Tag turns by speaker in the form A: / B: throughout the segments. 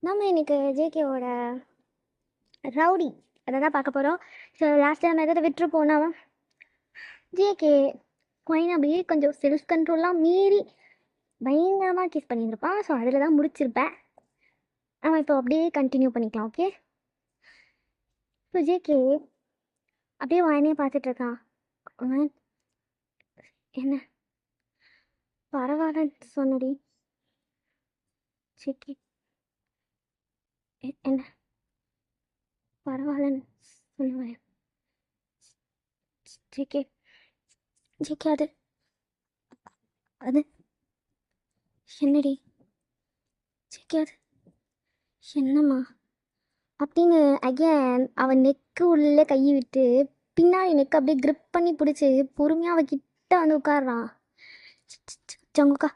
A: நம்ம இன்னைக்கு ஜேகேவோட ரவுடி அதை தான் பார்க்க போகிறோம். ஸோ லாஸ்ட் டைம் எதாவது விட்டுரு போனவன் ஜேகே குயின் அப்படியே கொஞ்சம் செல்ஃப் கண்ட்ரோல்லாம் மீறி பயங்கரமாக கிஸ் பண்ணியிருப்பான். ஸோ அதில் தான் முடிச்சிருப்பேன். அவன் இப்போ அப்படியே கண்டினியூ பண்ணிக்கலாம். ஓகே, இப்போ ஜேகே அப்படியே வாயனே பார்த்துட்ருக்கான். அவன் என்ன பரவாயில்லன்னு சொன்னடி ஜேகே, என்ன பரவாயில்லன்னு சொல்லுவேன் ஜேகே. ஜேகே அது அது என்னடி ஜேகே அது என்னம்மா அப்படின்னு அகேன் அவன் நெக்கு உள்ளே கையை விட்டு பின்னாடி நெக்கு அப்படியே கிரிப் பண்ணி பிடிச்சி பொறுமையாக அவன் கிட்ட வந்து உட்காடுறான். ஜங்குக்கா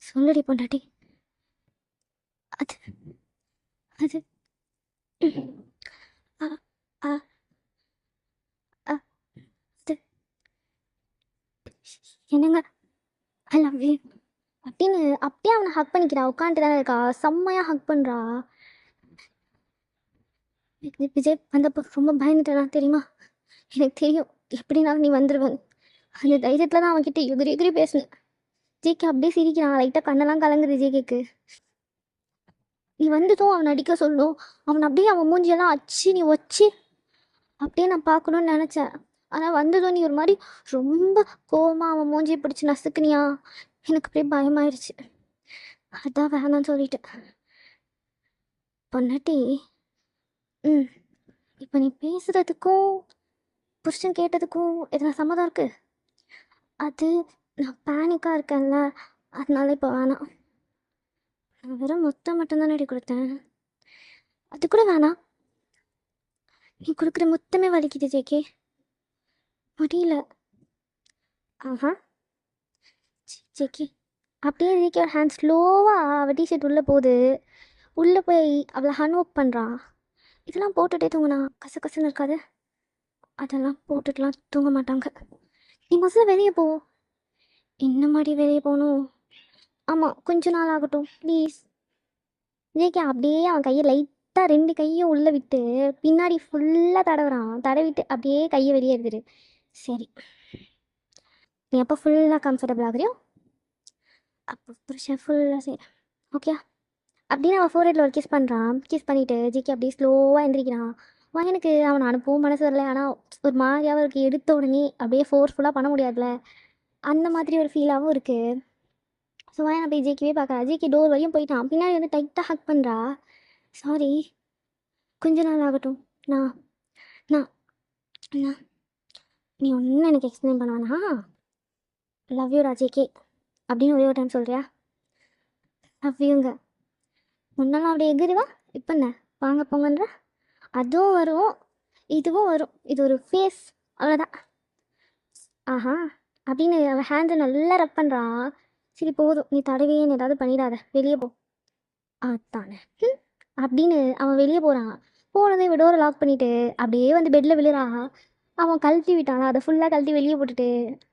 A: சொல்லுடி பொண்டாட்டி, அது அது அ அ அ அது என்னங்க ஐ லவ் யூ அப்படின்னு அப்படியே அவனை ஹக் பண்ணிக்கிறான். உட்காந்துட்டு தானே இருக்கா, செம்மையாக ஹக் பண்ணுறா. விஜய் வந்தப்போ ரொம்ப பயந்துட்டேனா தெரியுமா? எனக்கு தெரியும் எப்படினாலும் நீ வந்துடுவேன். அந்த தைரியத்தில் தான் அவன்கிட்ட எதிரி எதிரி பேசினேன். ஜேகே அப்படியே சிரிக்கிறான். லைட்டாக கண்ணெல்லாம் கலங்குது ஜேகேக்கு. நீ வந்துட்டும் அவனை அடிக்க சொல்லணும். அவனை அப்படியே அவன் மூஞ்சியெல்லாம் அச்சு நீ வச்சு அப்படியே நான் பார்க்கணுன்னு நினச்சேன். ஆனால் வந்ததும் நீ ஒரு மாதிரி ரொம்ப கோவமாக அவன் மூஞ்சியை பிடிச்சி நசுக்குனியா, எனக்கு அப்படியே பயமாயிருச்சு. அதான் வேணான்னு சொல்லிட்டேன். பொன்னாட்டி, இப்போ நீ பேசுகிறதுக்கும் புருஷன் கேட்டதுக்கும் எதனா சம்மதம் இருக்குது? அது நான் பேனிக்காக இருக்கேன்ல, அதனால இப்போ வேணாம். நான் வெறும் மொத்தம் மட்டும்தான் நடி கொடுத்தேன், அது கூட வேணாம். நீ கொடுக்குற மொத்தமே வலிக்குது ஜேகே, முடியல. ஆஹா ஜேகே அப்படியே ஜேகேயோட ஹேண்ட் ஸ்லோவாக அவள் டிஷர்ட் உள்ளே போகுது. உள்ளே போய் அவளை ஹன்ஓப் பண்ணுறான். இதெல்லாம் போட்டுகிட்டே தூங்கினா கசகசன்னு இருக்காது? அதெல்லாம் போட்டுட்டுலாம் தூங்க மாட்டாங்க. நீ முதல்ல வெளியே போ. என்ன மாதிரி வெளியே போகணும்? ஆமாம், கொஞ்ச நாள் ஆகட்டும் ப்ளீஸ். ஜேகே அப்படியே அவன் கையை லைட்டாக ரெண்டு கையும் உள்ளே விட்டு பின்னாடி ஃபுல்லாக தடவுறான். தடவிட்டு அப்படியே கையை வெளியே எடுத்துரு. சரி, நீ எப்போ ஃபுல்லாக கம்ஃபர்டபுள் ஆகுறியோ அப்போ புருஷன் ஃபுல்லாக சரி ஓகே அப்படின்னு அவன் ஃபோர்ஹெட்டில் ஒரு கிஸ் பண்ணுறான். கிஸ் பண்ணிவிட்டு ஜிக்கி அப்படியே ஸ்லோவாக எந்திரிக்கிறான். எனக்கு அவனை அனுப்பவும் மனசு வரல. ஆனால் ஒரு மாதிரியாகவும் இருக்குது. எடுத்த உடனே அப்படியே ஃபோர்ஸ்ஃபுல்லாக பண்ண முடியாதுல்ல, அந்த மாதிரி ஒரு ஃபீலாகவும் இருக்குது. ஸோ வாயனை போய் ஜிக்கிவே பார்க்குறா. ஜிக்கி டோர் வரையும் போயிட்டான். பின்னாடி வந்து டைட்டாக ஹக் பண்ணுறா. சாரி, கொஞ்ச நாள் ஆகட்டும். நான் நான் நான் நீ ஒன்றும் எனக்கு எக்ஸ்பிளைன் பண்ண வேணாம். லவ் யூ ராஜேகே அப்படின்னு ஒரே ஒரு டைம் சொல்கிறியா? லவ் யூங்க. முன்னெல்லாம் அப்படியே எகிரிவா, இப்போ என்ன வாங்க போங்கன்ற? அதுவும் வரும் இதுவும் வரும், இது ஒரு ஃபேஸ், அவ்வளோதான். ஆஹா அப்படின்னு அவன் ஹேண்டை நல்லா ரப் பண்ணுறான். சரி போதும், நீ தடவையே ஏதாவது பண்ணிடாத, வெளியே போ. அதானே அப்படின்னு அவன் வெளியே போகிறான். போனதை டோரை லாக் பண்ணிவிட்டு அப்படியே வந்து பெட்டில் விழுறான். அவன் கழட்டி விட்டானா, அதை ஃபுல்லாக கழட்டி வெளியே போட்டுட்டு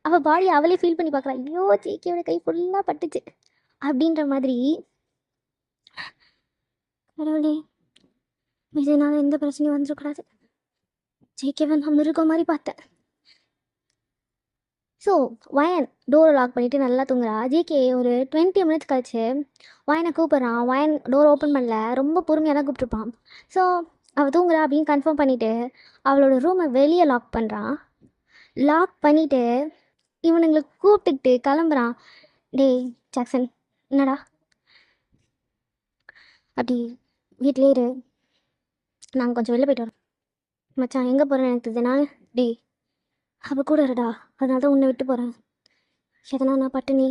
A: அவள் பாடி அவளே ஃபீல் பண்ணி பார்க்குறான். ஐயோ ஜேகேயோட கை ஃபுல்லாக பட்டுச்சு அப்படின்ற மாதிரி. கடவுளே, விஜய்னால எந்த பிரச்சனையும் வந்துடக்கூடாது. ஜேகேவை நான் மிருகம் மாதிரி பார்த்தேன். ஸோ வயன் டோரை லாக் பண்ணிவிட்டு நல்லா தூங்குறா. ஜேகே ஒரு 20 மினிட்ஸ் கழிச்சு வயனை கூப்பிட்றான். வயன் டோர் ஓப்பன் பண்ணல, ரொம்ப பொறுமையாக தான் கூப்பிட்ருப்பான். ஸோ அவள் தூங்குறா அப்படின்னு கன்ஃபார்ம் பண்ணிவிட்டு அவளோட ரூமை வெளியே லாக் பண்ணுறான். லாக் பண்ணிவிட்டு இவனுங்களை கூப்பிட்டுக்கிட்டு கிளம்புறான். டேய் ஜாக்சன், என்னடா அப்படி வீட்டிலே இரு, நாங்கள் கொஞ்சம் வெளில போய்ட்டு வரோம். மச்சான் எங்கே போகிறேன்னு எனக்கு தெரியுது. நான் டேய் அவள் கூட இருடா, அதனால தான் உன்னை விட்டு போகிறேன். எதனா நான் பட்டினி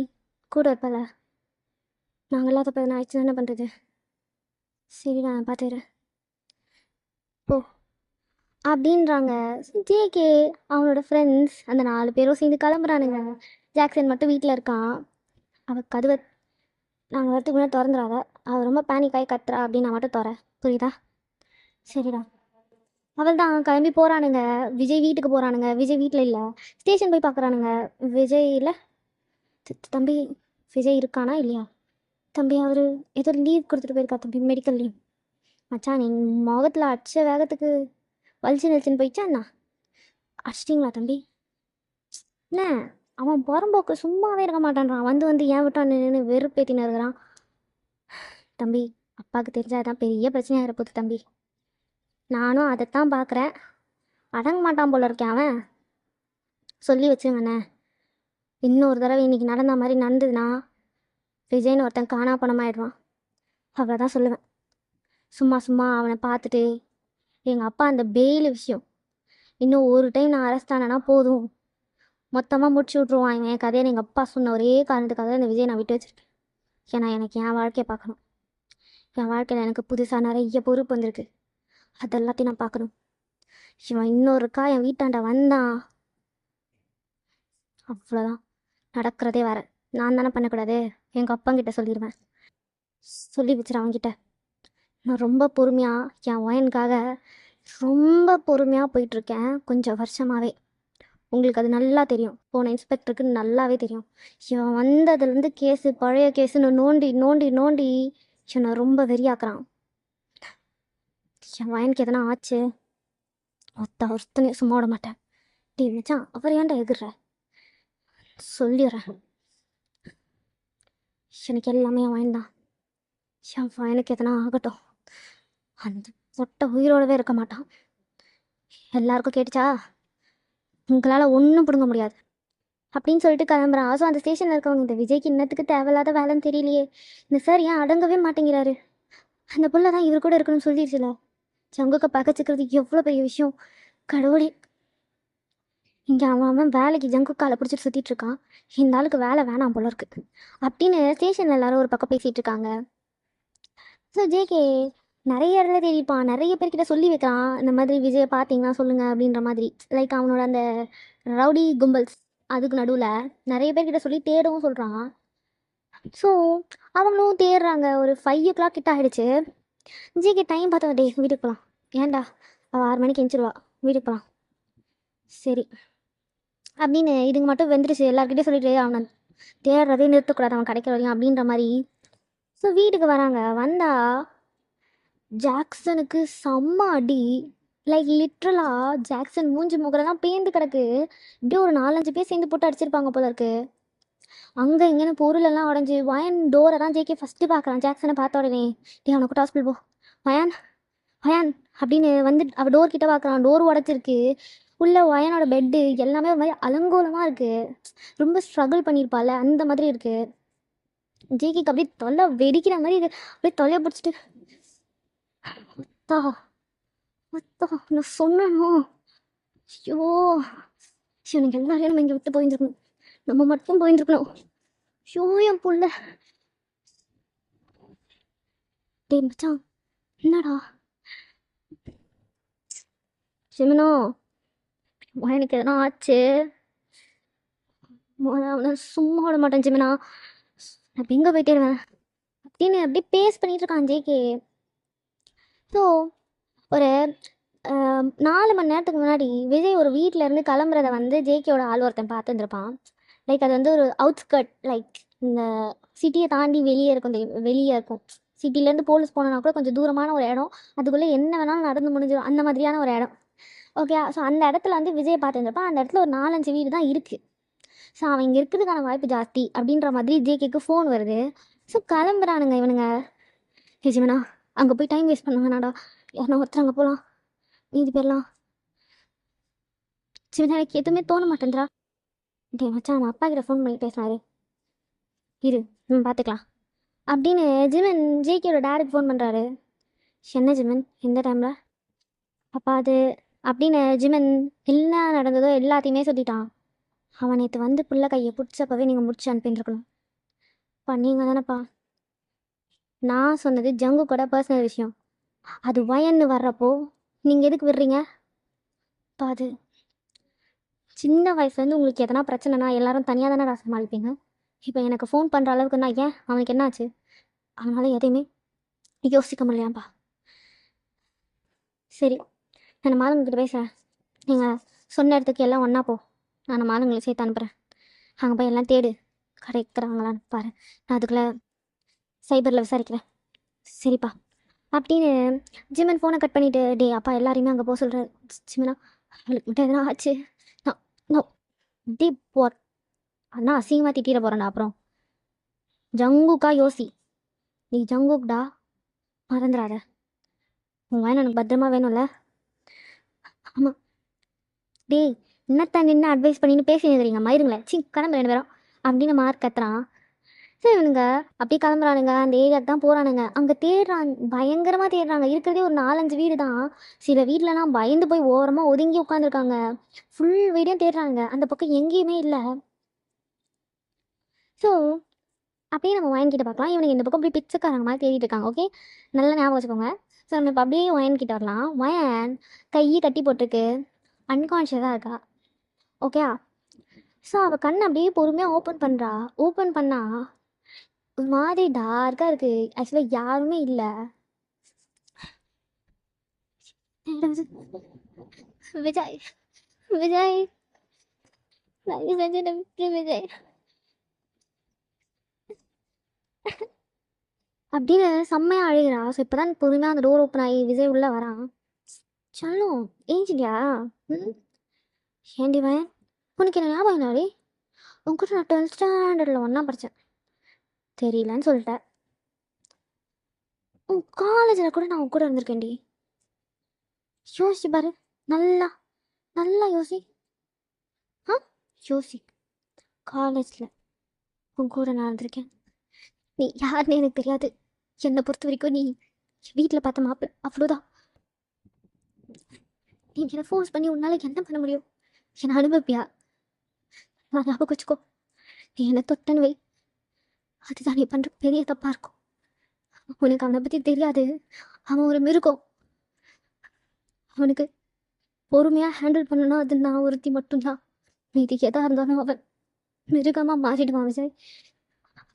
A: கூட இருப்பல, நாங்கள் இல்லாதப்போ எதனா ஆயிடுச்சுன்னா என்ன பண்ணுறது? சரி நான் பார்த்துக்கிறேன் போ அப்படின்றாங்க. ஜேகே அவனோட ஃப்ரெண்ட்ஸ் அந்த 4 பேரும் சேர்ந்து கிளம்புறானுங்க. ஜாக்சன் மட்டும் வீட்டில் இருக்கான். அவள் கதவை நாங்கள் வரத்துக்கு முன்னாடி திறந்துடாத, அவள் ரொம்ப பேனிக்காகி கத்துறா அப்படின்னு நான் மட்டும் தரேன், புரியுதா? சரிடா. அவள் தான் கிளம்பி போகிறானுங்க. விஜய் வீட்டுக்கு போகிறானுங்க. விஜய் வீட்டில் இல்லை, ஸ்டேஷன் போய் பார்க்குறானுங்க. விஜய் இல்லை. தம்பி விஜய் இருக்கானா இல்லையா? தம்பி அவர் ஏதோ லீவ் கொடுத்துட்டு போயிருக்கா தம்பி, மெடிக்கல் லீவ். மச்சான் நீ முகத்தில் அடிச்ச வேகத்துக்கு வலிச்சு நெலிச்சுன்னு போயிடுச்சா அண்ணா? அடிச்சிட்டிங்களா தம்பி? என்ன அவன் புறம்போக்கு சும்மாவே இருக்க மாட்டான்றான், வந்து வந்து ஏன் விட்டான் நின்று வெறுப்பேத்தின்னு இருக்கிறான். தம்பி அப்பாவுக்கு தெரிஞ்சாதான் பெரிய பிரச்சனையாக இருப்போது தம்பி. நானும் அதைத்தான் பார்க்குறேன். அடங்க மாட்டான் போல இருக்கேன் அவன். சொல்லி வச்சுங்கண்ணே, இன்னொரு தடவை இன்னைக்கு நடந்த மாதிரி நடந்ததுன்னா விஜய்னு ஒருத்தன் காணா பணமாயிடுவான். அவ்வளோதான் சொல்லுவேன். சும்மா சும்மா அவனை பார்த்துட்டு எங்கள் அப்பா அந்த பெயில் விஷயம் இன்னும் ஒரு டைம் நான் அரெஸ்ட் ஆனேன்னா போதும், மொத்தமாக முடிச்சு விட்ருவான் இவன் என் கதையை. எங்கள் அப்பா சொன்ன ஒரே காரணத்துக்காக இந்த விஜய் நான் விட்டு வச்சுருக்கேன். ஏன்னா எனக்கு என் வாழ்க்கையை பார்க்கணும். என் வாழ்க்கையில் எனக்கு புதுசாக நிறைய பொறுப்பு வந்திருக்கு, அது எல்லாத்தையும் நான் பார்க்கணும். இவன் இன்னொருக்கா என் வீட்டாண்ட வந்தான் அவ்வளோதான், நடக்கிறதே வேற. நான் தானே பண்ணக்கூடாது, எங்கள் அப்பங்கிட்ட சொல்லிடுவேன். சொல்லி வச்சுரு அவன்கிட்ட. நான் ரொம்ப பொறுமையாக என் ஒயனுக்காக ரொம்ப பொறுமையாக போயிட்டுருக்கேன் கொஞ்சம் வருஷமாகவே. உங்களுக்கு அது நல்லா தெரியும், போன இன்ஸ்பெக்டருக்கு நல்லாவே தெரியும். இவன் வந்ததுலேருந்து கேஸு பழைய கேஸுன்னு நோண்டி நோண்டி நோண்டி இவனை ரொம்ப வெறியாக்குறான். என் வயனுக்கு எதனா ஆச்சு ஒருத்தனையும் சும்மா விட மாட்டேன். டீ மச்சான் அவர் ஏன்டா எதிர்ற, சொல்லிடுறேன். எனக்கு எல்லாமே என் வயன் தான். என் வயனுக்கு எதனா ஆகட்டும், அந்த பொட்டை உயிரோடவே இருக்க மாட்டான். எல்லாருக்கும் கேட்டுச்சா? உங்களால் ஒன்றும் பிடுங்க முடியாது அப்படின்னு சொல்லிட்டு கிளம்புறான். ஸோ அந்த ஸ்டேஷனில் இருக்கவங்க இந்த விஜய்க்கு இன்னத்துக்கு தேவையில்லாத வேலைன்னு தெரியலையே, இந்த சார் ஏன் அடங்கவே மாட்டேங்கிறாரு, அந்த புள்ள தான் இவர் கூட இருக்கணும்னு சொல்லிடுச்சுல. ஜங்குக்க பகச்சிக்கிறது எவ்வளோ பெரிய விஷயம் கடவுளே. இங்கே அவன் வேலைக்கு ஜங்கு காலை பிடிச்சிட்டு சுற்றிட்டு இருக்கான், இந்த ஆளுக்கு வேலை வேணாம் போல இருக்கு அப்படின்னு ஸ்டேஷனில் எல்லாரும் ஒரு பக்கம் பேசிகிட்டு இருக்காங்க. ஸோ ஜேகே நிறைய இடத்துல தேடிப்பான், நிறைய பேர்கிட்ட சொல்லி வைக்கிறான் இந்த மாதிரி விஜயை பார்த்தீங்கன்னா சொல்லுங்கள் அப்படின்ற மாதிரி. லைக் அவனோட அந்த ரவுடி கும்பல்ஸ் அதுக்கு நடுவில் நிறைய பேர்கிட்ட சொல்லி தேடவும் சொல்கிறான். ஸோ அவங்களும் தேடுறாங்க. ஒரு 5 o'clock கிட்ட ஆகிடுச்சு. ஜிகே டைம் பார்த்தா டே வீட்டுக்கு போகலாம், ஏன்டா அவள் 6 மணிக்கு எந்திரிடுவா, வீட்டுக்கு போகலாம் சரி அப்படின்னு இதுங்க மட்டும் வெந்துருச்சு. எல்லாருக்கிட்டையும் சொல்லிட்டு அவனை தேடுறதே நிறுத்தக்கூடாது அவன் கிடைக்கிற வரையும் அப்படின்ற மாதிரி. ஸோ வீட்டுக்கு வராங்க. வந்தால் ஜாக்சனுக்கு செம்ம அடி. லைக் லிட்ரலாக ஜாக்சன் மூஞ்சி முகரெல்லாம் பேந்து கிடக்கு. இப்படியே ஒரு 4-5 பேர் சேர்ந்து போட்டு அடிச்சிருப்பாங்க போல இருக்கு. அங்கே இங்கேன்னு பொருளெல்லாம் உடஞ்சி வயன் டோரை தான் ஜேகே ஃபஸ்ட்டு பார்க்குறான். ஜாக்சனை பார்த்த உடனே டே அவனை கூட்ட ஹாஸ்பிட்டல் போ வயான் வயான் அப்படின்னு வந்து அவள் டோர் கிட்ட பார்க்குறான். டோர் உடச்சிருக்கு. உள்ள வயனோட பெட்டு எல்லாமே ஒரு மாதிரி அலங்கோலமாக இருக்குது. ரொம்ப ஸ்ட்ரகிள் பண்ணியிருப்பாள் அந்த மாதிரி இருக்குது. ஜேகேக்கு அப்படியே தொல்லை வெடிக்கிற மாதிரி அப்படியே தொல்லையை பிடிச்சிட்டு அத்தா அத்தா நான் சொன்னோ ஐயோ எனக்கு எல்லாரையும் நம்ம இங்கே விட்டு போயிருந்துருக்கணும், நம்ம மட்டும் போயிருந்துருக்கணும். ஐயோ என் புள்ள. டே மச்சான் என்னடா சிமனோ எனக்கு எதனா ஆச்சு அவனை சும்மா விட மாட்டேன் ஜிமினா, நான் எங்கே போயிட்டேருவேன் அப்படின்னு அப்படியே பேஸ் பண்ணிட்டு இருக்கான் ஜேகே. ஸோ ஒரு 4 மணி நேரத்துக்கு முன்னாடி விஜய் ஒரு வீட்டில் இருந்து கிளம்புறத வந்து ஜேகேயோட ஆள் ஒருத்தன் பார்த்துருந்துருப்பான். லைக் அது வந்து ஒரு அவுட்ஸ்கர்ட், லைக் இந்த சிட்டியை தாண்டி வெளியே இருக்கும், வெளியே இருக்கும். சிட்டிலேருந்து போலீஸ் போனோன்னா கூட கொஞ்சம் தூரமான ஒரு இடம், அதுக்குள்ளே என்ன வேணாலும் நடந்து முடிஞ்சிடும் அந்த மாதிரியான ஒரு இடம். ஓகே, ஸோ அந்த இடத்துல வந்து விஜய் பார்த்துருந்துருப்பான். அந்த இடத்துல ஒரு 4-5 வீடு தான் இருக்குது. ஸோ அவன் இங்கே இருக்கிறதுக்கான வாய்ப்பு ஜாஸ்தி அப்படின்ற மாதிரி ஜேகேக்கு ஃபோன் வருது. ஸோ கிளம்புறானுங்க இவனுங்க. ஜிமனா அங்கே போய் டைம் வேஸ்ட் பண்ண வேணாடா, யாருன்னா ஒருத்தர் அங்கே போகலாம், மீதி பேர்லாம். ஜிமனா எனக்கு எதுவுமே தோண மாட்டேன்றா. டே மச்சான் நம்ம அப்பா கிட்ட ஃபோன் பண்ணி பேசினாரு, இரு பார்த்துக்கலாம் அப்படின்னு ஜிமன் ஜேகேயோட டேடுக்கு ஃபோன் பண்ணுறாரு. என்ன ஜிமன் எந்த டைமில் அப்பா அது அப்படின்னு ஜிமன் என்ன நடந்ததோ எல்லாத்தையுமே சொல்லிட்டான். அவன் நேற்று வந்து பிள்ளை கையை பிடிச்சப்பவே நீங்கள் முடிச்சு அனுப்பிட்டுருக்கணும். அப்பா நீங்கள் தானேப்பா. நான் சொன்னது ஜங்கு கூட பர்சனல் விஷயம், அது வயன்னு வர்றப்போ நீங்கள் எதுக்கு விடுறீங்க? அப்பா அது சின்ன வயசுலேருந்து உங்களுக்கு எதனா பிரச்சனைனா எல்லாரும் தனியாக தானே நான் சமாளிப்பீங்க. இப்போ எனக்கு ஃபோன் பண்ணுற அளவுக்கு நான் ஏன் அவனுக்கு என்னாச்சு? அவனால் எதையுமே யோசிக்க முடியலையாப்பா. சரி நான் மாலுங்கக்கிட்ட பேசுகிறேன், நீங்கள் சொன்ன இடத்துக்கு எல்லாம் ஒன்றா போ, நான் மாலுங்களை சேர்த்து அனுப்புகிறேன். அங்கே போய் எல்லாம் தேடு கிடைக்கிறாங்களான்னு பாரு. நான் அதுக்குள்ளே சைபரில் விசாரிக்கிறேன். சரிப்பா அப்படின்னு ஜிமன் ஃபோனை கட் பண்ணிவிட்டு டே அப்பா எல்லாரையுமே அங்கே போக சொல்கிறார். ஜிமனா அவளுக்கு மட்டும் எதனா ஆச்சு நோ டே போர் அண்ணா அசிங்கமாக திட்டிட போகிறேன்டா. அப்புறம் ஜங்குக்கா யோசி, நீ ஜங்குக்டா, மறந்துடாத. உன் வேணும் எனக்கு பத்திரமா வேணும்ல. ஆமாம் டேய் என்னத்தான் நின்று அட்வைஸ் பண்ணின்னு பேசி தெரியுங்க மயிருங்களேன் சி கிளம்பு 2 பேரும் அப்படின்னு மார்க் கத்துறான். சரி இவனுங்க அப்படியே கிளம்புறானுங்க. அந்த ஏரியாவுக்கு தான் போகிறானுங்க. அங்கே தேடுறாங்க, பயங்கரமாக தேடுறாங்க. இருக்கிறதே ஒரு 4-5 வீடு தான். சில வீட்டிலலாம் பயந்து போய் ஓரமாக ஒதுங்கி உட்காந்துருக்காங்க. ஃபுல் வீடையும் தேடுறாங்க, அந்த பக்கம் எங்கேயுமே இல்லை. ஸோ அப்படியே நம்ம ஒயன்கிட்ட பார்க்கலாம். இவனுக்கு இந்த பக்கம் அப்படியே பிச்சைக்காரங்க மாதிரி தேடிட்டு இருக்காங்க. ஓகே, நல்லா ஞாபகம் வச்சுக்கோங்க. ஸோ நம்ம இப்போ அப்படியே ஒயன்கிட்ட வரலாம். ஒயன் கையை கட்டி போட்டிருக்கு, அன்கான்ஷியஸாக இருக்கா. ஓகே, ஸோ அவள் கண் அப்படியே பொறுமையாக ஓப்பன் பண்ணுறா. ஓப்பன் பண்ணா ஒரு மாதிரி டார்க்காக இருக்குது. ஆக்சுவலாக யாருமே இல்லை. விஜய் விஜய் தயவு செஞ்சு என்னை விட்டுரு விஜய் அப்படின்னு செம்மையாக அழுகிறா. ஸோ இப்போ தான் பொறுமையாக அந்த டோர் ஓப்பன் ஆகி விஜய் உள்ளே வரான். சொல்லும் ஏஞ்சிட்டியா? ம் ஏண்டி வயன் உனக்கு என்ன ஞாபகம் இல்லாடி? உங்ககிட்ட நான் 12th ஸ்டாண்டர்டில் ஒன்றா படித்தேன், தெரியலன்னு சொல்லிட்டேன். உன் காலேஜில் கூட நான் உன் கூட இருந்திருக்கேன்டி. யோசிச்சு பாரு, நல்லா நல்லா யோசி. ஆ யோசி, காலேஜில் உன் கூட நான் இருந்திருக்கேன். நீ யாருன்னு எனக்கு தெரியாது. என்னை பொறுத்த வரைக்கும் நீ வீட்டில் பார்த்த மாப்பிள்ள, அவ்வளோதான். நீ என்னை ஃபோர்ஸ் பண்ணி உன்னால் என்ன பண்ண முடியும்? என்னை அனுபவிப்பியா? நான் ஞாபகம் வச்சுக்கோ, நீ என்னை தொட்டன்னு வை, அதுதான் நீ பண்ணுற பெரிய தப்பாக இருக்கும். உனக்கு அவனை பற்றி தெரியாது. அவன் ஒரு மிருகம். அவனுக்கு பொறுமையாக ஹேண்டில் பண்ணணும், அது நான் ஒருத்தி மட்டும்தான். மீதி எதாக இருந்தாலும் அவன் மிருகமாக மாறிடுவான் விஜய்.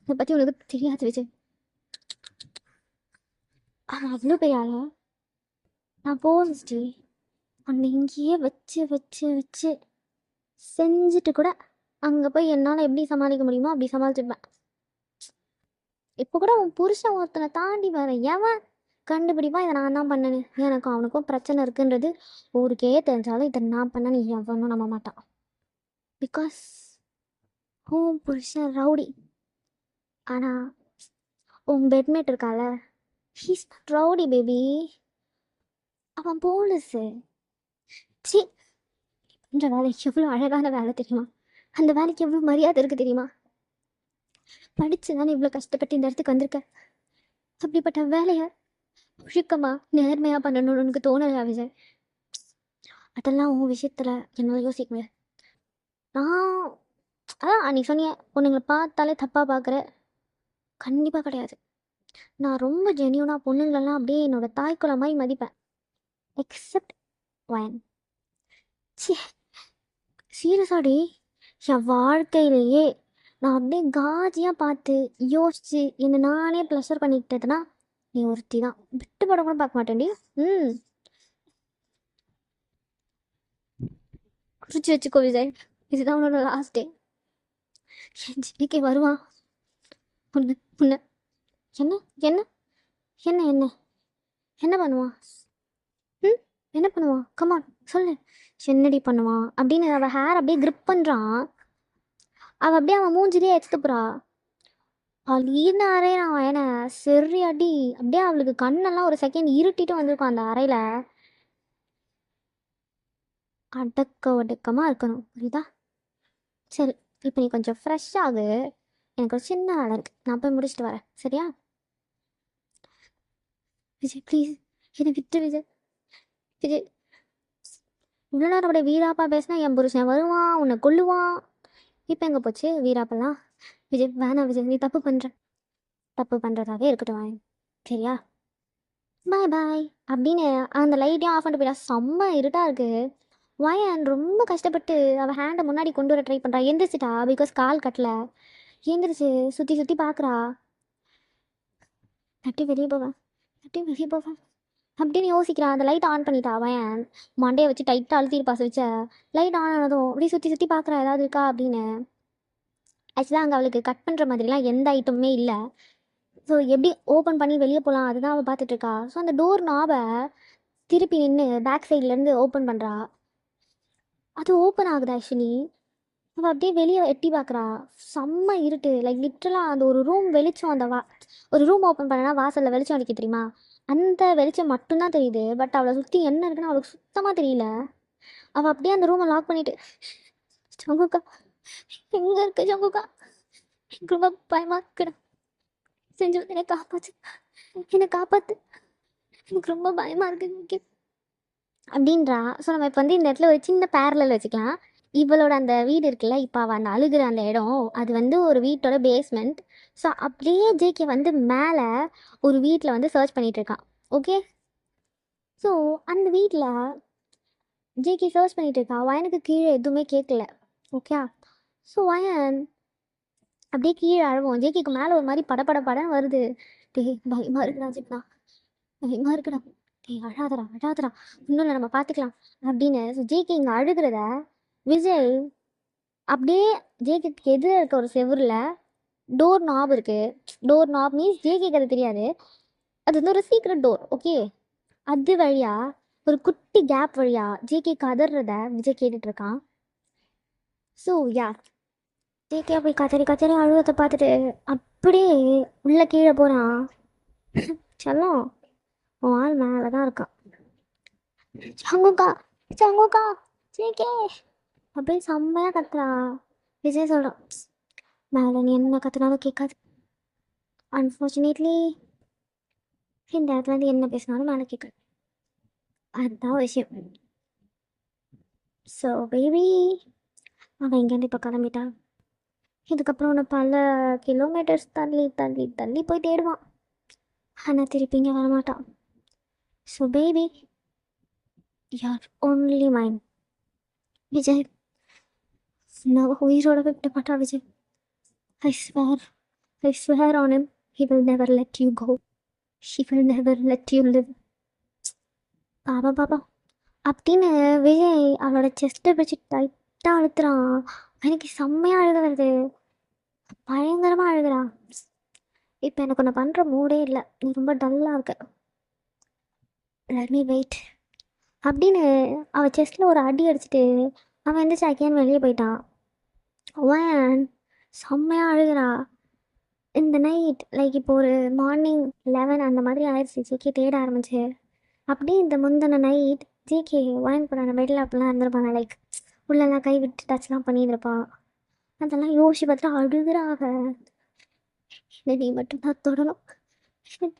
A: அதை பற்றி உனக்கு தெரியாது விஜய். அவன் அவ்வளோ பெரிய ஆளா? நான் போஸ்டி உன்னை இங்கேயே வச்சு வச்சு வச்சு செஞ்சுட்டு கூட அங்கே போய் என்னால் எப்படி சமாளிக்க முடியுமோ அப்படி சமாளிச்சுப்பேன். இப்போ கூட உன் புருஷன் ஒருத்தனை தாண்டி வர எவன் கண்டுபிடிப்பா இதை நான் தான் பண்ணேன்னு? எனக்கும் அவனுக்கும் பிரச்சனை இருக்குன்றது ஊருக்கே தெரிஞ்சாலும் இதை நான் பண்ண நீ எவனும் நம்ப மாட்டான். பிகாஸ் உன் புருஷன் ரவுடி. ஆனால் உன் பெட்மேட் இருக்கால, ஹீஸ் நாட் ரவுடி பேபி. அவன் போலீஸு. சி பண்ணுற வேலை எவ்வளோ அழகான வேலை தெரியுமா? அந்த வேலைக்கு எவ்வளோ மரியாதை இருக்குது தெரியுமா? படித்து தானே இவ்வளோ கஷ்டப்பட்டு இந்த இடத்துக்கு வந்திருக்க. அப்படிப்பட்ட வேலையை ஒழுக்கமாக நேர்மையாக பண்ணணும்னு உனக்கு தோணலை விஜய்? அதெல்லாம் உன் விஷயத்தில் என்னால் யோசிக்க முடியாது. நான் அதான் நீ சொன்னிய பொண்ணுங்களை பார்த்தாலே தப்பாக பார்க்குற, கண்டிப்பாக கிடையாது. நான் ரொம்ப ஜென்யூனாக பொண்ணுங்களெல்லாம் அப்படியே என்னோடய தாய்க்குள்ள மாதிரி மதிப்பேன். Except one. சி சீரியஸாடி, என் வாழ்க்கையிலேயே நான் அப்படியே காஜியாக பார்த்து யோசித்து என்னை நானே ப்ளஷர் பண்ணிக்கிட்டதுன்னா நீ ஒருத்தி தான். விட்டு படம் கூட பார்க்க மாட்டேன்டி. குறிச்சு வச்சுக்கோ விஜய், இதுதான் உன்னோட லாஸ்ட் டே. என் ஜிமிக்கே வருவான். உன்னை உன்னை என்ன என்ன என்ன என்ன என்ன பண்ணுவான்? என்ன பண்ணுவான்? கமான் சொல்லு, என்னடி பண்ணுவான் அப்படின்னு அவள் ஹேர் அப்படியே கிரிப் பண்ணுறான். அவள் அப்படியே அவன் மூஞ்சிலே எடுத்துப்புறா. அவள் அறையிறான் அவன் சரி அடி. அப்படியே அவளுக்கு கண்ணெல்லாம் ஒரு செகண்ட் இருட்டிட்டு வந்திருக்கும் அந்த அறையில். அடக்க ஒடுக்கமாக இருக்கணும், புரியுதா? சரி இப்போ நீ கொஞ்சம் ஃப்ரெஷ் ஆகு, எனக்கு ஒரு சின்ன வேலை இருக்குது, நான் போய் முடிச்சுட்டு வரேன், சரியா? விஜய் ப்ளீஸ் என்னை விட்டு விஜய். விஜய் இவ்வளோ நேரம் அப்படியே வீராப்பா பேசினா என் புருஷன் வருவான், உன்னை கொல்லுவான். இப்போ எங்கே போச்சு வீராப்பெல்லாம்? விஜய் வேணாம் விஜய், நீ தப்பு பண்ணுற. தப்பு பண்ணுறதாவே இருக்கட்டும், சரியா? பாய் பாய் அப்படின்னு அந்த லைட்டையும் ஆஃப் பண்ணிட்டு போயிடா. செம்ம இருட்டாக இருக்குது. வயன் ரொம்ப கஷ்டப்பட்டு அவள் ஹேண்டை முன்னாடி கொண்டு வர ட்ரை பண்ணுறா. எந்திரிச்சிட்டா, பிகாஸ் கால் கட்டலை. எந்திரிச்சு சுற்றி சுற்றி பார்க்குறா. தட்டி வெளியே போவேன், தட்டி வெளியே போவேன் அப்படின்னு யோசிக்கிறான். அந்த லைட் ஆன் பண்ணிட்டா. அவன் மண்டையை வச்சு டைட்டாக அழுத்திருப்பா வச்ச. லைட் ஆன் ஆனதும் அப்படியே சுற்றி சுற்றி பார்க்குறா ஏதாவது இருக்கா அப்படின்னு. ஆக்சுவலாக அங்கே அவளுக்கு கட் பண்ணுற மாதிரிலாம் எந்த ஐட்டமுமே இல்லை. ஸோ எப்படி ஓப்பன் பண்ணி வெளியே போகலாம் அதுதான் அவள் பார்த்துட்ருக்கா. ஸோ அந்த டோர் நாபை திருப்பி நின்று பேக் சைட்லேருந்து ஓப்பன் பண்ணுறா. அது ஓப்பன் ஆகுது ஆக்சுவலி. அவள் அப்படியே வெளியே எட்டி பார்க்குறா. செம்ம இருட்டு, லைக் லிட்ரலாக அந்த ஒரு ரூம் வெளிச்சம். ஒரு ரூம் ஓப்பன் பண்ணனா வாசலில் வெளிச்சம் அடிக்க தெரியுமா, அந்த வெளிச்சம் மட்டும்தான் தெரியுது. பட் அவளை சுற்றி என்ன இருக்குன்னு அவளுக்கு சுத்தமாக தெரியல. அவள் அப்படியே அந்த ரூமை லாக் பண்ணிவிட்டு, ஜங்குக்கா எங்கே இருக்கு ஜங்குக்கா, எனக்கு ரொம்ப பயமாக இருக்குடா, செஞ்சு வந்து என்னை காப்பாற்று, என்னை காப்பாற்று, எனக்கு ரொம்ப பயமாக இருக்கு அப்படின்றா. ஸோ நம்ம இப்போ வந்து இந்த இடத்துல ஒரு சின்ன பேரலல் வச்சுக்கலாம். இவளோட அந்த வீடு இருக்குல்ல, இப்போ அவள் அந்த அழுகிற அந்த இடம், அது வந்து ஒரு வீட்டோட பேஸ்மெண்ட். ஸோ அப்படியே ஜேகே வந்து மேலே ஒரு வீட்டில் வந்து சர்ச் பண்ணிகிட்டு இருக்கான். ஓகே, ஸோ அந்த வீட்டில் ஜேகே சர்ச் பண்ணிகிட்டு இருக்கா. வயனுக்கு கீழே எதுவுமே கேட்கல. ஓகே, ஸோ வயன் அப்படியே கீழே அழுவோம். ஜேகேக்கு மேலே ஒரு மாதிரி படன்னு வருது. டேய் பயமாக இருக்குடா ஜிப்னா, பயமாக இருக்குடா, டேய் அழாதடா அழாதடா, இன்னும் இல்லை நம்ம பார்த்துக்கலாம் அப்படின்னு. ஸோ ஜேகே இங்கே அழுகிறத விஜய் அப்படியே ஜேகேக்கு எதிர இருக்க ஒரு செவுரில் டோர் நாப் இருக்குது. டோர் நாப் மீன்ஸ் ஜேகேக்கு அது தெரியாது, அது வந்து ஒரு சீக்ரெட் டோர். ஓகே, அது வழியாக ஒரு குட்டி கேப் வழியாக ஜேகே கதறத விஜய் கேட்டுட்ருக்கான். ஸோ யா, ஜேகே போய் கச்சேரி கச்சேரி அழுவத்தை பார்த்துட்டு அப்படியே உள்ளே கீழே போகிறான். செல்லம் உன் ஆள் மேலே தான் இருக்கான். சங்குக்கா சங்குக்கா ஜேகே அப்படியே செம்மையாக கத்துறா. விஜய் சொல்கிறான், மேலே நீ என்ன கத்துனாலும் கேட்காது. அன்ஃபார்ச்சுனேட்லி இந்த இடத்துல இருந்து என்ன பேசினாலும் மேலே கேட்காது. அதுதான் விஷயம். ஸோ பேபி, அவன் இங்கேருந்து இப்போ கிளம்பிட்டான். இதுக்கப்புறம் உன்னை பல கிலோமீட்டர்ஸ் தள்ளி தள்ளி தள்ளி போய் தேடுவான். ஆனால் திருப்பி இங்கே வரமாட்டான். ஸோ பேபி, யார் ஓன்லி மைண்ட் விஜய். நான் உயிரோட விட மாட்டா Vijay. I swear on him, he will never let you go. He will never let you live. Baba Baba அப்படின்னு விஜய் அவளோட செஸ்ட்டை பிடிச்சி டைட்டாக அழுத்துறான். எனக்கு செம்மையாக அழுக வருது, பயங்கரமாக அழுகிறான். இப்போ எனக்கு ஒன்று பண்ணுற மூடே இல்லை, நீ ரொம்ப டல்லாக இருக்க, லெட் மீ வெயிட் அப்படின்னு அவள் செஸ்ட்டில் ஒரு அடி அடிச்சுட்டு அவன் எந்திரிச்சு அகேன் வெளியே போயிட்டான். அவன் செம்மையாக அழுகிறா. இந்த நைட் லைக் இப்போ ஒரு மார்னிங் 11 அந்த மாதிரி ஆயிடுச்சு ஜேகே தேட ஆரம்பிச்சு. அப்படியே இந்த முந்தின நைட் ஜேகே ஒயன் பண்ண பெட்டில் அப்படிலாம் இருந்திருப்பாங்க, லைக் உள்ளெல்லாம் கை விட்டு டச்லாம் பண்ணியிருப்பான். அதெல்லாம் யோசிச்சு பார்த்துட்டு அழுகிறாக. நீ மட்டும் தான் தொடணும்,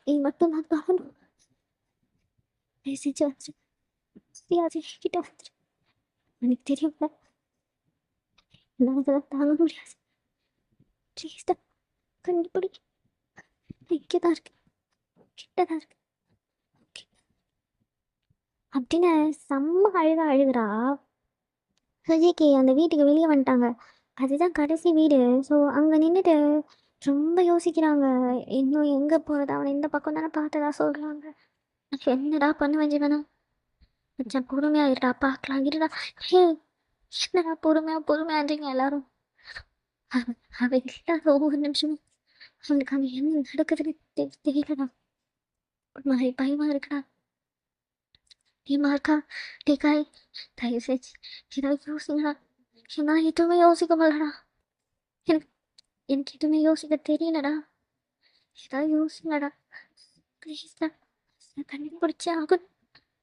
A: நீ மட்டும் தான் தொடணும், செஞ்சு வந்துரு கிட்ட வந்துரு. எனக்கு தெரியும்ல என்னால் இதெல்லாம் தாங்க முடியாது. ப்ளீஸ்டா கண்டிப்படி இங்கே தான் இருக்கு, கிட்ட தான் இருக்கு அப்படின்னு செம்ம அழுகிறா. சுஜிக்கு அந்த வீட்டுக்கு வெளியே வந்துட்டாங்க. அதுதான் கடைசி வீடு. ஸோ அங்கே நின்றுட்டு ரொம்ப யோசிக்கிறாங்க, இன்னும் எங்கே போகிறது, அவனை இந்த பக்கம் தானே பார்த்ததா சொல்கிறாங்க. என்னடா பண்ணுவேன் ஜீவனா, கொஞ்சம் பொறுமையாக இருடா பார்க்கலாம் இருடா. ஹே என்னடா பொறுமையான்றீங்க எல்லாரும். அவன் இல்லாத ஒவ்வொரு நிமிஷமும் அவனுக்கு அங்கே என்ன நடக்குதுன்னு தெரியலடா, ஒரு மாதிரி பயமாக இருக்குடா. நீமா இருக்கா டேக்காய், தயவு செஞ்சு ஏதாவது யோசிங்கடா. என்னால் எதுவுமே யோசிக்க முடியலடா, எனக்கு எனக்கு எதுவுமே யோசிக்க தெரியலடா, ஏதாவது யோசிங்கடா ப்ளீஸ்டா, கண்டுபிடிச்சே ஆகும்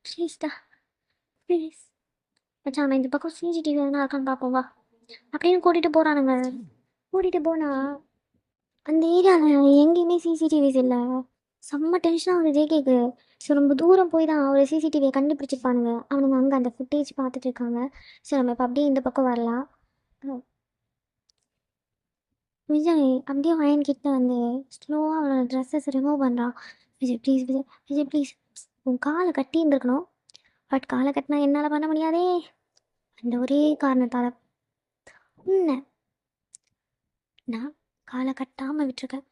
A: ப்ளீஸ்டா ப்ளீஸ். மச்சான் நம்ம இந்த பக்கம் சிசிடிவி எதுனா இருக்கான்னு பார்ப்போம் வா அப்படின்னு கூட்டிகிட்டு போகிறானுங்க. கூட்டிகிட்டு போனால் அந்த ஏரியாவில் எங்கேயுமே சிசிடிவிஸ் இல்லை. செம்ம டென்ஷனாக ஒரு ஜேகேக்கு. ஸோ ரொம்ப தூரம் போய் தான் ஒரு சிசிடிவியை கண்டுபிடிச்சிருப்பானுங்க. அவனுங்க அங்கே அந்த ஃபுட்டேஜ் பார்த்துட்டு இருக்காங்க. ஸோ நம்ம இப்போ அப்படியே இந்த பக்கம் வரலாம். விஜய் அப்படியே வயன்கிட்ட வந்து ஸ்லோவாக அவனோட ட்ரெஸ்ஸஸ் ரிமூவ் பண்ணுறான். விஜய் ப்ளீஸ், விஜய் ப்ளீஸ், உன் காலை கட்டி இருந்திருக்கணும், பட் காலை கட்டினா என்னால் பண்ண முடியாதே. அந்த ஒரே காரணத்தால் உன்னை நான் காலை கட்டாமல் விட்டுருக்கேன்,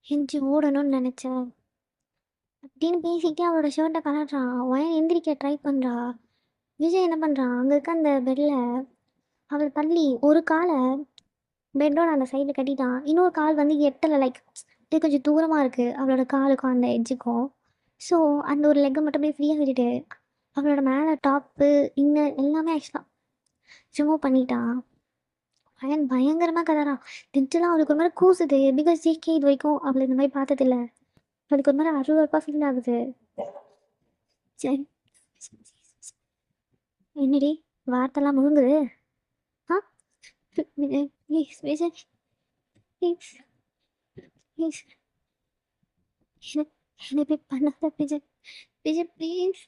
A: எஞ்சி ஓடணும்னு நினச்சேன் அப்படின்னு பேசிக்கிட்டே அவளோட ஷர்ட்டை கலட்டுறான். ஒயன் எந்திரிக்க ட்ரை பண்ணுறா. விஜய் என்ன பண்ணுறான், அங்கே இருக்க அந்த பெட்டில் அவள் தள்ளி ஒரு காலை பெட்டோட அந்த சைடில் கட்டிட்டான், இன்னொரு கால் வந்து எட்டலை, லைக் இது கொஞ்சம் தூரமாக இருக்குது அவளோட காலுக்கும் அந்த எட்ஜுக்கும். ஸோ அந்த ஒரு லெக்கை மட்டும் அப்படியே ஃப்ரீயாக விட்டுட்டு அவளோட மேலே டாப்பு இன்னர் எல்லாமே ஆக்சுவலாக ரிமூவ் பண்ணிட்டா. பயங்கரமாக கதறான். நெஞ்செல்லாம் அவளுக்கு ஒரு மாதிரி கூசுது. பிகாஸ் ஜேகே இது வரைக்கும் அவளை இந்த மாதிரி பார்த்ததில்ல. அதுக்கு ஒரு மாதிரி அருவருப்பாக ஃபீல் ஆகுது. சரி, என்னடி வார்த்தைலாம் முழுங்குது? ஆ ப்ளீஸ் விஜய், ப்ளீஸ் ப்ளீஸ் என்ன என்ன இப்படி பண்ணாத விஜய். விஜய் ப்ளீஸ்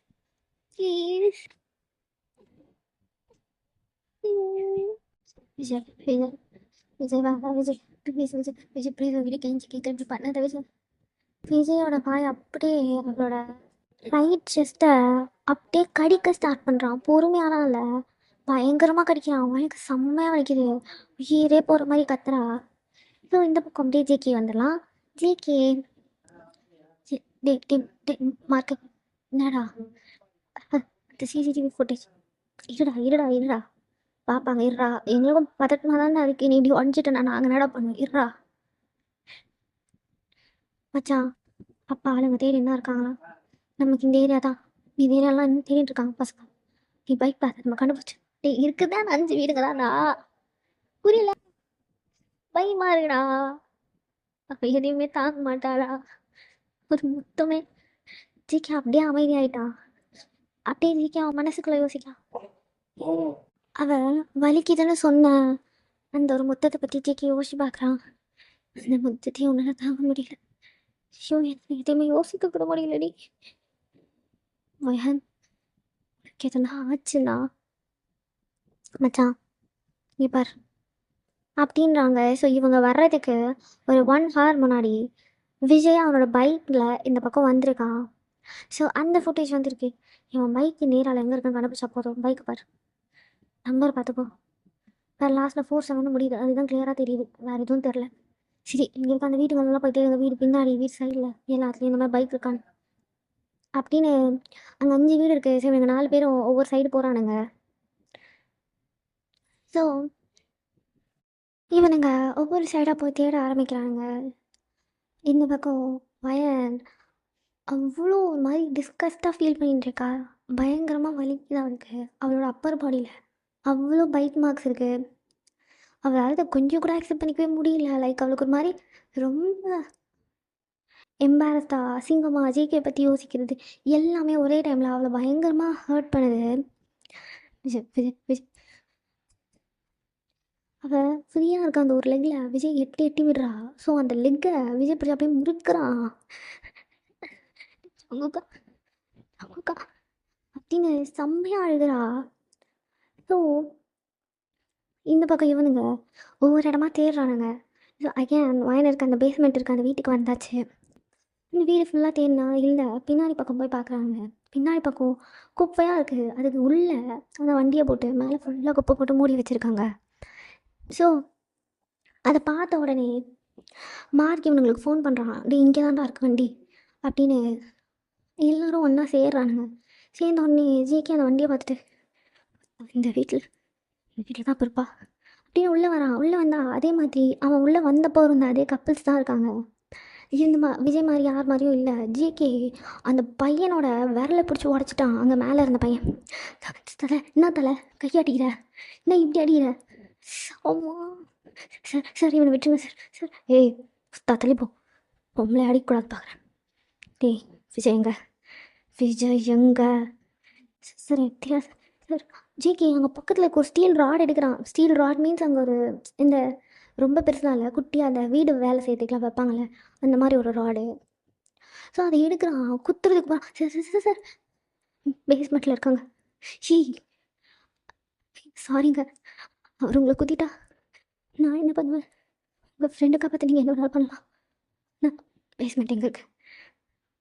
A: ப்ளீஸ் விஜய் விஜய் விஜய் வேண்டாம் விஜய் ப்ளீஸ் விஜய் விஜய் ப்ளீஸ் உங்ககிட்ட கெஞ்சி கேட்க இப்படி பண்ணாத விஜய். விஜயோட பாய் அப்படியே அவளோட ரைட் செஸ்ட்டை அப்படியே கடிக்க ஸ்டார்ட் பண்ணுறான். பொறுமையாலாம் இல்லை, பயங்கரமாக கடிக்கிறான். அவனுக்கு செம்மையாக வலிக்குது. உயிரே போகிற மாதிரி கத்துறா. ஸோ இந்த பக்கம் அப்படியே ஜேகே வந்துடலாம். ஜேகே டே டே டே மார்க்கு என்னடா அந்த சிசிடிவி ஃபுட்டேஜ் இருடா இருடா இருடா பார்ப்பாங்க இருடா. எங்களுக்கும் பதட்டமாக தானே இருக்கு. நீ இப்படி உடஞ்சிட்டேன் நாங்கள் என்னடா பண்ணுவோம் இருடா. மச்சான் அப்பா ஆளுங்க தேடி என்ன இருக்காங்களா? நமக்கு இந்த ஏரியா தான், இந்த ஏரியாலாம் இன்னும் தேடிட்டு இருக்காங்க பசங்க. நீ பைக் பார்த்து நம்ம கண்டுபிடிச்சு டே இருக்குதான் 5 வீடுங்க தான்டா. புரியல, பயமா இருக்குடா. அப்ப எதையுமே தாங்க மாட்டாளா? ஒரு முத்தமே. ஜிகே அப்படியே அமைதியாயிட்டா. அப்படியே ஜிகே அவன் மனசுக்குள்ள யோசிக்கலாம். அவன் வலிக்குதுன்னு சொன்ன அந்த ஒரு முத்தத்தை பற்றி ஜிகே யோசிச்சு பார்க்குறான். அந்த முத்தத்தையும் உன்னால தாங்க முடியல. ஐயோ எனக்கு எதுவுமே யோசிக்க கூட முடியலடி. வயன் உனக்கு எதுனா ஆச்சுன்னா மச்சான் நீ பார் அப்படின்றாங்க. ஸோ இவங்க வர்றதுக்கு ஒரு 1 hour முன்னாடி விஜய் அவனோட பைக்கில் இந்த பக்கம் வந்திருக்கான். ஸோ அந்த ஃபுட்டேஜ் வந்துருக்கு. இவன் பைக்கு நேரால் எங்கே இருக்குன்னு கண்டுபிடிச்சா போதும். பைக்கு பார், நம்பர் பார்த்துப்போ. வேறு லாஸ்ட்டில் 47 முடியுது. அதுதான் கிளியராக தெரியுது, வேறு எதுவும் தெரில. சரி இங்கே இருக்க அந்த வீட்டுங்களெல்லாம் போயிட்டு எங்கள் வீடு பின்னாடி வீடு சைடில் எல்லாத்துலேயும் இந்த மாதிரி பைக் இருக்கான்னு அப்படின்னு. அங்கே 5 வீடு இருக்குது. சரி இவங்க 4 பேரும் ஒவ்வொரு சைடு போகிறானுங்க. ஸோ இவனுங்க ஒவ்வொரு சைடாக போய் தேட ஆரம்பிக்கிறானுங்க. இந்த பக்கம் வயன் அவ்வளோ ஒரு மாதிரி டிஸ்கஸ்டாக ஃபீல் பண்ணிட்டு இருக்கா. பயங்கரமாக வலிக்குது அவளுக்கு. அவளோட அப்பர் பாடியில் அவ்வளோ பைட் மார்க்ஸ் இருக்குது. அவளால் அதை கொஞ்சம் கூட அக்செப்ட் பண்ணிக்கவே முடியல. லைக் அவளுக்கு ஒரு மாதிரி ரொம்ப எம்பாரஸ்டா அசிங்கமாக ஜேகே பற்றி யோசிக்கிறது எல்லாமே ஒரே டைமில் அவளை பயங்கரமாக ஹர்ட் பண்ணுது. விஜய் விஜய் விஜய் அவள் ஃப்ரீயாக இருக்க அந்த ஒரு லெக்கில் விஜய் எட்டி எட்டி விடுறா. ஸோ அந்த லெக்கை விஜய் பிடிச்சி அப்படியே முறுக்குறான். அங்குக்கா அங்குக்கா அப்படின்னு செம்மையாக அழுகிறா. ஸோ இந்த பக்கம் இவனுங்க ஒவ்வொரு இடமா தேடுறானுங்க. ஸோ அகேன் வயன் இருக்க அந்த பேஸ்மெண்ட் இருக்க அந்த வீட்டுக்கு வந்தாச்சு. இந்த வீடு ஃபுல்லாக தேடினா இல்லை. பின்னாடி பக்கம் போய் பார்க்குறாங்க. பின்னாடி பக்கம் குப்பையாக இருக்குது. அதுக்கு உள்ளே அந்த வண்டியை போட்டு மேலே ஃபுல்லாக குப்பை போட்டு மூடி வச்சுருக்காங்க. ஸோ அதை பார்த்த உடனே மார்க் இவனுங்களுக்கு ஃபோன் பண்ணுறான். டே இங்கே தான்டா இருக்கு வண்டி அப்படின்னு. எல்லோரும் ஒன்றா சேர்றானுங்க. சேர்ந்த உடனே ஜேகே அந்த வண்டியை பார்த்துட்டு இந்த வீட்டில் தான் இருப்பா அப்படின்னு உள்ளே வரான். உள்ளே வந்தால் அதே மாதிரி அவன் உள்ளே வந்தப்போ இருந்த அதே கப்பிள்ஸ் தான் இருக்காங்க. இந்த விஜய் மாதிரி யார் மாதிரியும் இல்லை. ஜேகே அந்த பையனோட விரலை பிடிச்சி உடச்சிட்டான். அங்கே மேலே இருந்த பையன். தலை என்ன தலை கையாட்டிக்கிற, என்ன இப்படி அடிக்கிற? ஆமா சார் சார் இவனை விட்டுருங்க சார் சார். ஏய் தள்ளிப்போ, பொம்பளை அடிக்கக்கூடாது பார்க்குறேன். டேய் விஜய் எங்க, விஜய் எங்க? சார் எப்படியா சார்? ஜேகே அங்கே பக்கத்தில் இருக்க ஒரு ஸ்டீல் ராட் எடுக்கிறான். ஸ்டீல் ராட் மீன்ஸ் அங்கே ஒரு இந்த ரொம்ப பெருசாக இல்லை, குட்டியாக அந்த வீடு வேலை செய்யறதுக்குலாம் வைப்பாங்கள்ல அந்த மாதிரி ஒரு ராடு. ஸோ அதை எடுக்கிறான். குத்துறதுக்கு போகிறான். சார் சார் சார் சார் பேஸ்மெண்ட்டில் இருக்காங்க. ஷீ சாரிங்க, அவர் உங்களை குத்திட்டா நான் என்ன பண்ணுவேன்? உங்கள் ஃப்ரெண்டு காப்பாற்ற நீங்கள் என்ன வேணாலும் பண்ணலாம். நான் பேஸ்மெண்ட் எங்கே இருக்கு?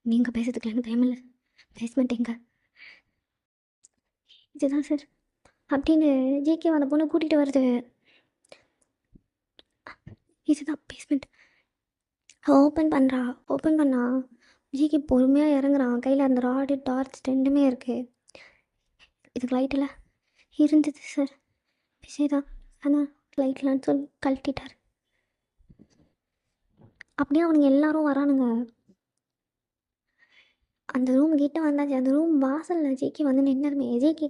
A: நீங்கள் பேசுறதுக்குள்ள எனக்கு டைம் இல்லை. பேஸ்மெண்ட் எங்கே? இதுதான் சார் அப்படின்னு ஜேகே அந்த பொண்ணு கூட்டிகிட்டு வருது. இதுதான் பேஸ்மெண்ட். ஓப்பன் பண்ணுறா. ஓப்பன் பண்ணா ஜிகே பொறுமையாக இறங்குறான். கையில் அந்த ராடு டார்ச் ரெண்டுமே இருக்குது. இதுக்கு லைட்டில் இருந்தது சார். விஜய் தான் ஆனால் லைட்லான்னு சொல்லி கழட்டிட்டார். அப்படியே அவனுங்க எல்லாரும் வரானுங்க. அந்த ரூம் கிட்ட வந்தாச்சு. அந்த ரூம் வாசலில் ஜேகே வந்து நின்னதுமே ஜேகே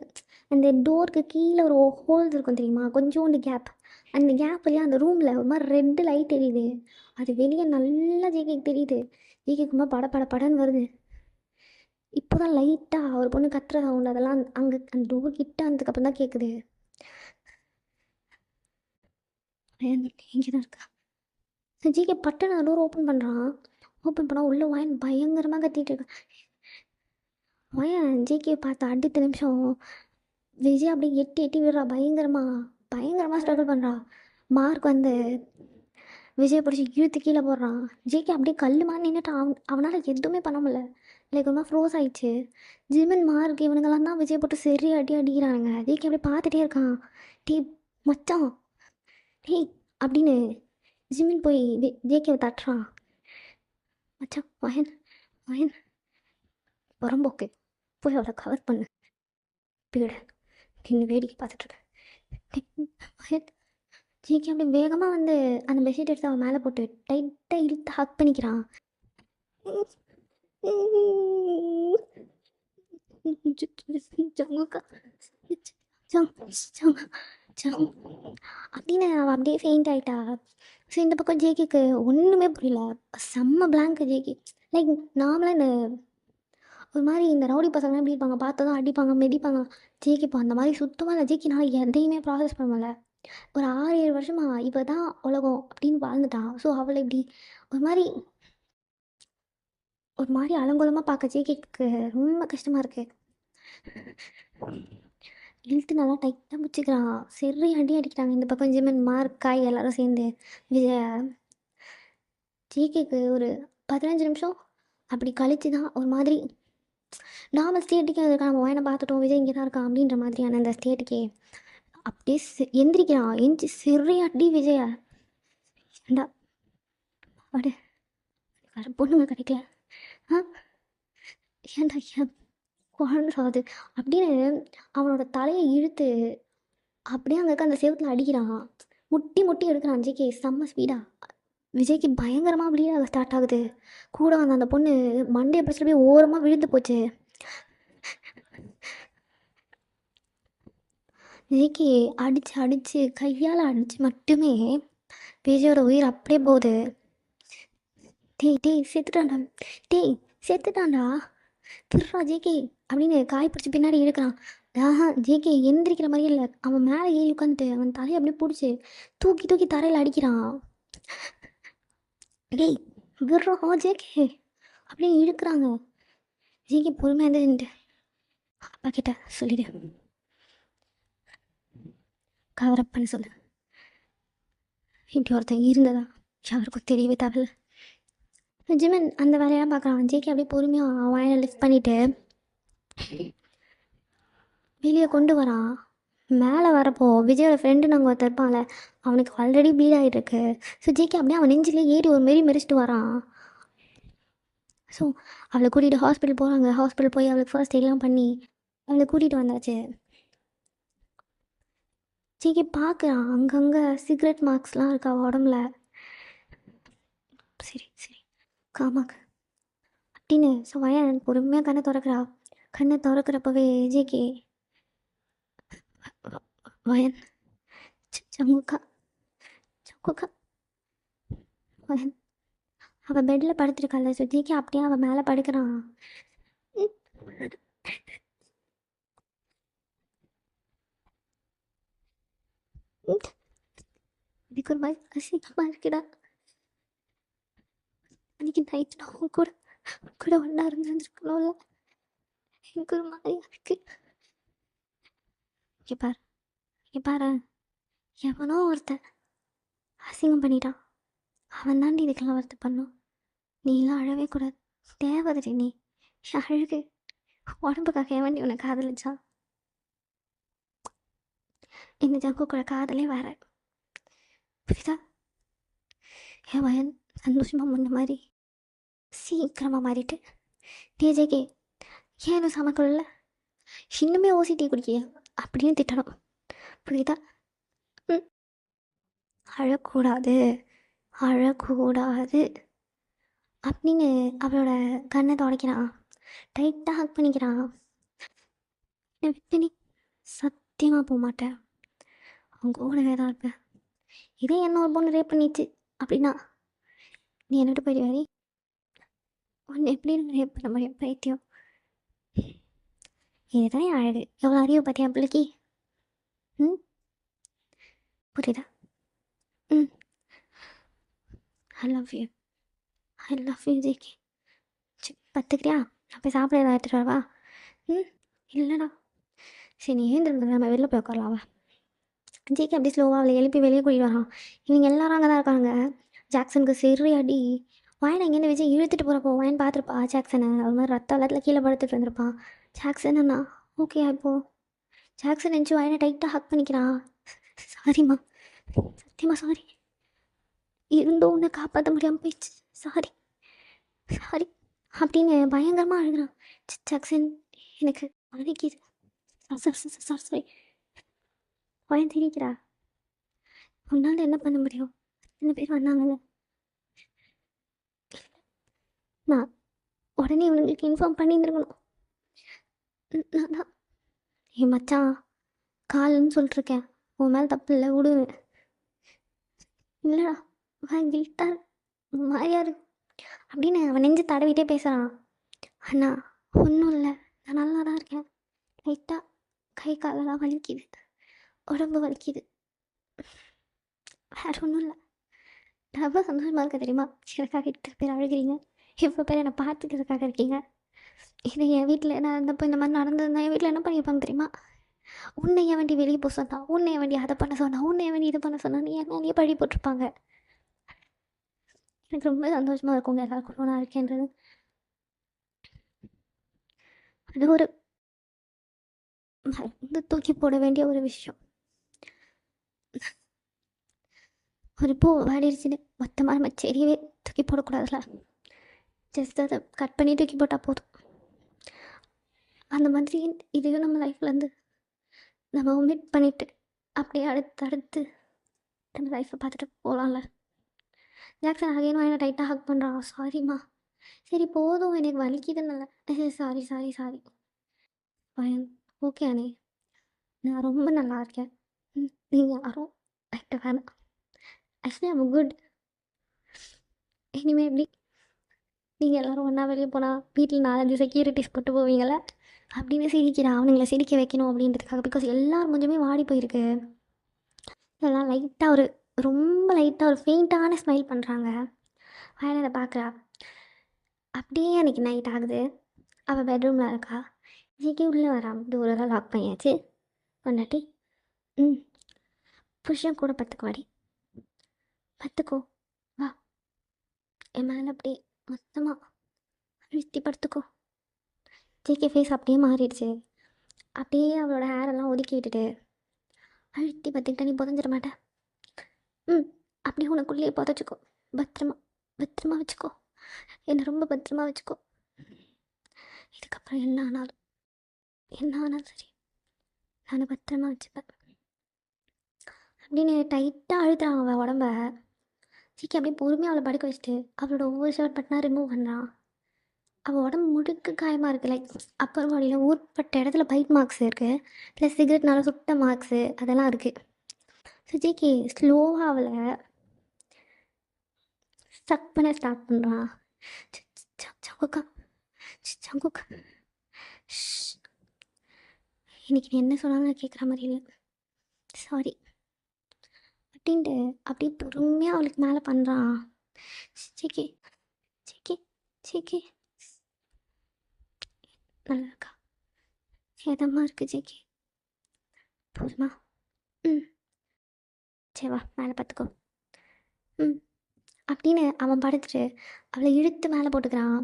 A: அந்த டோருக்கு கீழே ஒரு ஹோல்ஸ் இருக்கும் தெரியுமா, கொஞ்சோண்டு கேப். அந்த கேப்லேயே அந்த ரூமில் ஒரு மாதிரி ரெட்டு லைட் எரியுது. அது வெளியே நல்லா ஜேகேக்கு தெரியுது. ஜேகேக்கு ரொம்ப பட பட படன்னு வருது. இப்போ தான் லைட்டாக ஒரு பொண்ணு கத்துற சவுண்ட் அதெல்லாம் அங்கே அந்த டோர் கிட்ட வந்ததுக்கப்புறம் தான் கேட்குது. இங்கே தான் இருக்கா. ஜிகே பட்டனை டோர் ஓப்பன் பண்ணுறான். ஓப்பன் பண்ணால் உள்ளே வாயன் பயங்கரமாக கத்திட்டு இருக்கான். வாயன் ஜிகே பார்த்த அடுத்த நிமிஷம் விஜய் அப்படியே எட்டி எட்டி விடுறா. பயங்கரமாக ஸ்ட்ரகிள் பண்ணுறா. மார்க் வந்து விஜய் பிடிச்சி இழுத்து கீழே போடுறான். ஜிகே அப்படியே கல் மாதிரி நின்றுட்டான். அவனால் எதுவுமே பண்ண முடியல. லைக் ரொம்ப ஃப்ரோஸ் ஆயிடுச்சு. ஜிமின் மார்க் இவனுங்கெல்லாம் தான் விஜய் போட்டு சரி அடிக்கிறானுங்க. ஜிகே அப்படியே பார்த்துட்டே இருக்கான். டீ மச்சான் டீ அப்படின்னு ஜிமின் போய் ஜேகேவை தட்டுறான். மச்சான் வயன் வயன் புறம்போக்கு போய் அவளை கவர் பண்ணு பீட நின்று வேடிக்கை பார்த்துட்ருக்கேன். வயன் ஜேகே அப்படி வேகமாக வந்து அந்த பெட்ஷீட் எடுத்து அவன் மேலே போட்டு டைட்டாக இழுத்து ஹக் பண்ணிக்கிறான். அப்படின்னு அவள் அப்படியே ஃபெயிண்ட் ஆகிட்டா. ஸோ இந்த பக்கம் ஜேகேக்கு ஒன்றுமே புரியல. செம்ம பிளாங்க் ஜேகே. லைக் நார்மலாக இந்த ஒரு மாதிரி இந்த ரவுடி பசங்களாம் எப்படி இருப்பாங்க, பார்த்ததும் அடிப்பாங்க மிதிப்பாங்க. ஜேகே இப்போ அந்த மாதிரி சுத்தமாக இல்லை. ஜேகேனால் எதையுமே ப்ராசஸ் பண்ண முடியல. ஒரு 6-7 வருஷமாக இப்போ தான் உலகம் அப்படின்னு வாழ்ந்துட்டான். ஸோ அவளை இப்படி ஒரு மாதிரி அலங்கோலமாக பார்க்க ஜேகேக்கு ரொம்ப கஷ்டமாக இருக்குது. இழுத்து நல்லா டைட்டாக பிடிச்சிக்கிறான். சரி அடிக்கிறாங்க இந்த பக்கம் ஜிமன் மார்க் காய் எல்லாரும் சேர்ந்து விஜய. ஜேகேக்கு ஒரு 15 நிமிஷம் அப்படி கழிச்சு தான் ஒரு மாதிரி நார்மல் ஸ்டேட்டுக்கே இருக்கான். நம்ம வாயனை பார்த்துட்டோம், விஜய் இங்கே தான் இருக்கான் அப்படின்ற மாதிரியான அந்த ஸ்டேட்டுக்கே அப்படியே எந்திரிக்கிறான். எந்திரி சரி அடி விஜய. ஏண்டா அடு பொண்ணுங்க கிடைக்கல ஏன்டா ஏன் குழந்தை அப்படின்னு அவனோட தலையை இழுத்து அப்படியே அங்கே இருக்க அந்த செவத்தில் அடிக்கிறான். முட்டி முட்டி எடுக்கிறான் ஜேகே செம்ம ஸ்பீடாக. விஜய்க்கு பயங்கரமாக ப்ளீட் ஆக ஸ்டார்ட் ஆகுது. கூட வந்த அந்த பொண்ணு மண்டையை பிரச்சனை போய் ஓரமாக விழுந்து போச்சு. விஜய்க்கு அடித்து கையால் அடித்து மட்டுமே விஜயோட உயிர் அப்படியே போகுது. டேய் செத்துட்டான்டா, செத்துட்டான்டா திருறா ஜேகே அப்படின்னு காய் பிடிச்சி பின்னாடி இழுக்கிறான். ஜேகே எந்திரிக்கிற மாதிரியே இல்லை. அவன் மேலே ஏறி உட்காந்துட்டு அவன் தலையை அப்படியே பிடிச்சி தூக்கி தூக்கி தரையில் அடிக்கிறான். டேய் விடுறோம் ஜேகே அப்படின்னு இழுக்கிறாங்க. ஜேகே பொறுமையாக இருந்து அப்பா கிட்ட சொல்லிடு, கவரப் பண்ண சொல்லு. இப்படி ஒருத்தன் இருந்ததா யாருக்கும் தெரியவே தேவையில்ல. ஜிமன் அந்த வேலையெல்லாம் பார்க்குறான். ஜேகே அப்படியே பொறுமையாக வாயினை லிஃப்ட் பண்ணிவிட்டு வெளியே கொண்டு வரான். மேலே வரப்போ விஜயோட ஃப்ரெண்டு நாங்கள் ஒருத்தர் இருப்பான்ல, அவனுக்கு ஆல்ரெடி ப்ளீட் ஆகிட்டுருக்கு. ஸோ ஜேகே அப்படியே அவன் நெஞ்சிலே ஏறி ஒரு மாரி மெரிச்சிட்டு வரான். ஸோ அவளை கூட்டிகிட்டு ஹாஸ்பிட்டல் போகிறாங்க. ஹாஸ்பிட்டல் போய் அவளுக்கு ஃபர்ஸ்ட் எய்ட்லாம் பண்ணி அவளை கூட்டிகிட்டு வந்தாச்சு. ஜேகே பார்க்குறான் அங்கங்கே சிகரெட் மார்க்ஸ்லாம் இருக்கா உடம்புல. சரி காமாக்கு அப்படின்னு ஸோ வயன் பொறுமையாக கண்ணை திறக்கிறா. கண்ணை திறக்கிறப்பவே ஜேகே வயன் சங்குக்கா வயன் அவள் பெட்டில் படுத்துருக்காள். ஸோ ஜேகே அப்படியே அவள் மேலே படுக்கிறான். எனக்கு ஒரு மாதிரி அசிங்கமாக இருக்குடா. அன்றைக்கி நைட்டு நான் கூட ஒன்றா இருந்துருக்கணும்ல. எனக்கு ஒரு மாதிரியா இருக்கு. இங்கே பாரு எவனோ ஒருத்தன் அசிங்கம் பண்ணிட்டான். அவன் தாண்டி இதுக்கெல்லாம் வருத்த பண்ணும். நீலாம் அழவே கூடாது. தேவதை நீ அழுகு. உடம்புக்காக எவன் நீ உன்னை காதலிச்சா? இந்த ஜங்கு கூட காதலே வேற. புரியுதா? என் வயன் சந்தோஷமாக முன்ன மாதிரி சீக்கிரமாக மாறிட்டு டேஜேகே ஏன் சமைக்கல இன்னுமே ஓசி டீ குடிக்கியா அப்படின்னு திட்டணும். புரியுதா? அழக்கூடாது. அப்படின்னு அவளோட கண்ணை துடைக்கிறான். டைட்டாக ஹக் பண்ணிக்கிறான். என்னை விட்டு நீ சத்தியமாக போக மாட்டேன், அவங்க கூடவே தான் இருப்பேன். இதே என்ன ஒரு பொண்ணு ரேப் பண்ணிச்சு அப்படின்னா நீ என்னட்டு போயிடுவாரி? உன்னை எப்படி நான் ரேப் பண்ண முடியும் பைத்தியம்? இதுதான் என் அழகு. எவ்வளோ அறிவு பார்த்தியா பிள்ளைக்கு? ம், புரியுதா? ம், I love you, I love you JK. சரி பார்த்துக்கிறியா? நான் போய் சாப்பிட ஏதாவது எடுத்துகிட்டு வரவா? ம், இல்லைடா. சரி நீ ஏந்திருந்து நம்ம வெளில போய் உட்காரலாம் வா. ஜேகே அப்படி ஸ்லோவாக அவளை எழுப்பி வெளியே கூட்டிகிட்டு வரான். இவங்க எல்லாரும் அங்கே தான் இருக்காங்க. ஜாக்சனுக்கு சரி அடி. வாயனை இங்கேருந்து வச்சு இழுத்துட்டு போகிறப்போ வாயன் பார்த்துருப்பா ஜாக்சனை. ஒரு மாதிரி ரத்த வெள்ளத்தில் கீழே படுத்துட்டு இருந்திருப்பான். ஜாக்சன் அண்ணா ஓகே இப்போ ஜாக்சன் நினச்சி வாயனை டைட்டாக ஹக் பண்ணிக்கிறான். சாரிம்மா, சத்தியமா சாரி, இருந்தும் உன்னை காப்பாற்ற முடியாமல் போயிடுச்சு, சாரி சாரி அப்படின்னு பயங்கரமாக அழுகிறான். ஜாக்சன் எனக்கு வலிக்குது, சாரி சாரி. வாயன் திரிக்கிறா. உன்னால் என்ன பண்ண முடியும்? ரெண்டு பேர் வந்தாங்கல்ல, நான் உடனே இவனுங்களுக்கு இன்ஃபார்ம் பண்ணியிருந்துருக்கணும். நான் தான் என் மச்சான் காலுன்னு சொல்லிட்டுருக்கேன், உன் மேலே தப்பு இல்லை விடு. இல்லைடா கில்ட்டார் மாறியாரு அப்படின்னு அவன் நெஞ்சு தடவிட்டே பேசுகிறான். அண்ணா ஒன்றும் இல்லை, நான் நல்லா தான் இருக்கேன். லைட்டாக கை காலெல்லாம் வலிக்குது, உடம்பு வலிக்குது, வேறு ஒன்றும் இல்லை. நான் எவ்வளோ சந்தோஷமாக இருக்க தெரியுமா? எனக்காக இத்தனை பேர் அழுகிறீங்க, எவ்வளோ பேர் என்னை பார்த்துக்கிறதுக்காக இருக்கீங்க. இது என் வீட்டில் நான் இருந்தப்போ இந்த மாதிரி நடந்ததுன்னா என் வீட்டில் என்ன பண்ணியிருப்பாங்க தெரியுமா? உன்னை என் வண்டி வெளியே போக சொன்னா, உன்னை என் வண்டி அதை பண்ண சொன்னா, உன்னை என் வண்டி இதை பண்ண சொன்னா, நீ என் மேலேயே பழி போட்டிருப்பாங்க. எனக்கு ரொம்ப சந்தோஷமாக இருக்குங்க எல்லாருக்கும் நான் இருக்கேன்றது. அது ஒரு மருந்து தூக்கி போட வேண்டிய ஒரு விஷயம். ஒரு பூ வாடிடுச்சுன்னு மொத்தமாக நம்ம செடியவே தூக்கி போடக்கூடாதுல்ல, ஜஸ்ட் அதை கட் பண்ணி தூக்கி போட்டால் போதும். அந்த மாதிரி இதையும் நம்ம லைஃப்லேருந்து நம்ம ஒமிட் பண்ணிவிட்டு அப்படியே அடுத்து நம்ம லைஃப்பை பார்த்துட்டு போகலாம்ல. ஜாக்சன் அகைனும் என்ன டைட்டாக ஹக் பண்ணுறான். சாரிம்மா, சரி போதும் எனக்கு வலிக்குதுன்னு. சாரி சாரி சாரி பயன். ஓகே அண்ணே, நான் ரொம்ப நல்லா இருக்கேன். நீங்கள் யாரும் லைட்டை வேணாம். Actually I'm good. இனிமேல் எப்படி நீங்கள் எல்லோரும் ஒன்றா வெளியே போனால் வீட்டில் 4-5 செக்யூரிட்டிஸ் போட்டு போவீங்களே அப்படின்னு சிரிக்கிறா. அவனுங்களை சிரிக்க வைக்கணும் அப்படின்றதுக்காக. பிகாஸ் எல்லாரும் கொஞ்சமே வாடி போயிருக்கு. எல்லாம் லைட்டாக ரொம்ப லைட்டாக ஒரு ஃபெயிண்டான ஸ்மைல் பண்ணுறாங்க. வயலில் அதை பார்க்குறா. அப்படியே அன்றைக்கி நைட் ஆகுது. அவள் பெட்ரூமில் இருக்கா. ஜிகே உள்ளே வரா. டோரெல்லாம் லாக் பண்ணியாச்சு. பொண்டாட்டி புருஷன் கூட பத்துக்குவாடி, பத்துக்கோ வா, என் மேலே அப்படியே மொத்தமாக அழுத்தி படுத்துக்கோ. ஜேகே ஃபேஸ் அப்படியே மாறிடுச்சு. அப்படியே அவளோட ஹேரெல்லாம் ஒதுக்கி விட்டுட்டு அழுத்தி பற்றிக்கிட்ட நீ புதஞ்சிட மாட்டேன். அப்படியே உனக்குள்ளேயே புதைச்சிக்கோ. பத்திரமா பத்திரமா வச்சுக்கோ, என்னை ரொம்ப பத்திரமா வச்சுக்கோ. இதுக்கப்புறம் என்ன ஆனாலும் சரி நான் பத்திரமா வச்சுப்பேன் அப்படின்னு டைட்டாக அழுத்துறான் அவள் உடம்ப. சீக்கி அப்படியே பொறுமையாக அவளை படுக்க வச்சுட்டு அவளோட ஒவ்வொரு ஷர்ட் பட்டினா ரிமூவ் பண்ணுறான். அவள் உடம்பு முழுக்க காயமாக இருக்குது. லைக் அப்பர் பாடியில் ஊர்பட்ட இடத்துல பைட் மார்க்ஸ் இருக்குது, ப்ளஸ் சிகரெட்னால சுட்ட மார்க்ஸு அதெல்லாம் இருக்குது. ஸோ ஜிகே ஸ்லோவாக அவளை ஸ்டக் பண்ண ஸ்டார்ட் பண்ணுறான். சங்குக்கா சங்குக்கா இன்னைக்கு நீ என்ன சொன்னாலும் கேட்குற மாதிரி இல்லை, சாரி அப்படின்ட்டு அப்படியே பொறுமையாக அவளுக்கு மேலே பண்ணுறான். ஜிகே ஜிகே ஜிகே நல்லா இருக்கா? ஏதமாக இருக்குது ஜிகே, போதுமா? சரி வா மேலே பார்த்துக்கோ. அப்படின்னு அவன் படுத்துட்டு அவளை இழுத்து மேலே போட்டுக்கிறான்.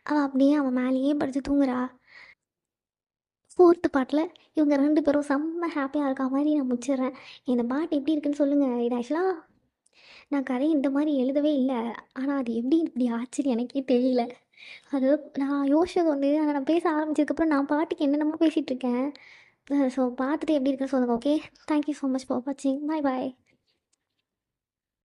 A: அவள் அப்படியே அவன் மேலேயே படுத்து தூங்குறா. 4th பாட்டில் இவங்க 2 பேரும் செம்ம ஹாப்பியாக இருக்கா மாதிரி நான் முடிச்சிடுறேன். இந்த பாட்டு எப்படி இருக்குன்னு சொல்லுங்கள். இது ஆக்சுவலாக நான் கதை இந்த மாதிரி எழுதவே இல்லை, ஆனால் அது எப்படி இப்படி ஆச்சுன்னு எனக்கே தெரியல. அது நான் யோசிச்சது ஒன்று, ஆனால் நான் பேச ஆரம்பிச்சதுக்கப்புறம் நான் பாட்டுக்கு என்னென்னமோ பேசிகிட்ருக்கேன். ஸோ பார்த்துட்டு எப்படி இருக்குன்னு சொல்லுங்கள். Okay, thank you so much for வாட்சிங். பாய் பாய்.